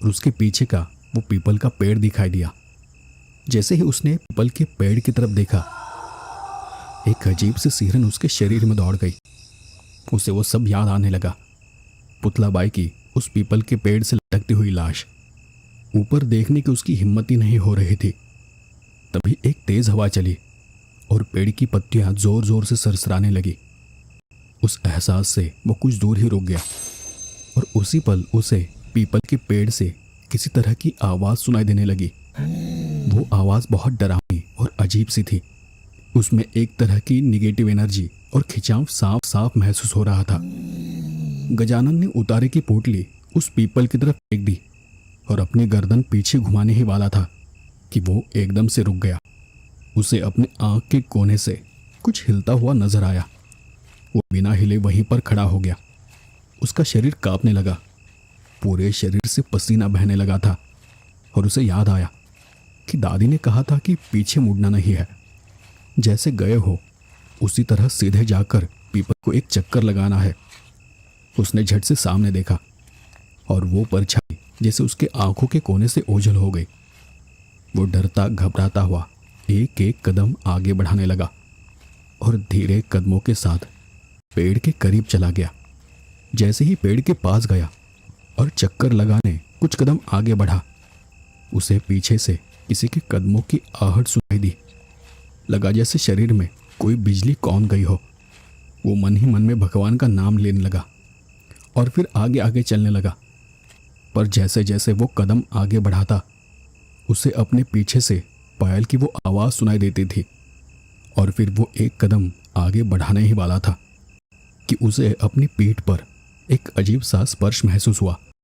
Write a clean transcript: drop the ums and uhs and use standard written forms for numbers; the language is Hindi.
और उसके पीछे का वो पीपल का पेड़ दिखाई दिया। जैसे ही उसने पीपल के पेड़ की तरफ देखा, एक अजीब सी सिहरन उसके शरीर में दौड़ गई। उसे वो सब याद आने लगा। पुतलाबाई की उस पीपल के पेड़ से लटकती हुई लाश। ऊपर देखने की उसकी हिम्मत ही नहीं हो रही थी। तभी एक तेज हवा चली और पेड़ की पत्तियां जोर जोर से सरसराने लगी। उस एहसास से वो कुछ दूर ही रुक गया और उसी पल उसे पीपल के पेड़ से किसी तरह की आवाज़ सुनाई देने लगी। वो आवाज़ बहुत डरावनी और अजीब सी थी। उसमें एक तरह की निगेटिव एनर्जी और खिंचाव साफ साफ महसूस हो रहा था। गजानन ने उतारे की पोटली उस पीपल की तरफ फेंक दी और अपनी गर्दन पीछे घुमाने ही वाला था कि वो एकदम से रुक गया। उसे अपने आंख के कोने से कुछ हिलता हुआ नजर आया। वो बिना हिले वहीं पर खड़ा हो गया। उसका शरीर कांपने लगा। पूरे शरीर से पसीना बहने लगा था और उसे याद आया कि दादी ने कहा था कि पीछे मुड़ना नहीं है। जैसे गए हो उसी तरह सीधे जाकर पीपल को एक चक्कर लगाना है। उसने झट से सामने देखा और वो परछाई जैसे उसके आंखों के कोने से ओझल हो गई। वो डरता घबराता हुआ एक एक कदम आगे बढ़ाने लगा और धीरे कदमों के साथ पेड़ के करीब चला गया। जैसे ही पेड़ के पास गया और चक्कर लगाने कुछ कदम आगे बढ़ा, उसे पीछे से किसी के कदमों की आहट सुनाई दी। लगा जैसे शरीर में कोई बिजली कौंध गई हो। वो मन ही मन में भगवान का नाम लेने लगा और फिर आगे आगे चलने लगा। पर जैसे जैसे वो कदम आगे बढ़ाता, उसे अपने पीछे से पायल की वो आवाज़ सुनाई देती थी। और फिर वो एक कदम आगे बढ़ाने ही वाला था कि उसे अपनी पीठ पर एक अजीब सा स्पर्श महसूस हुआ।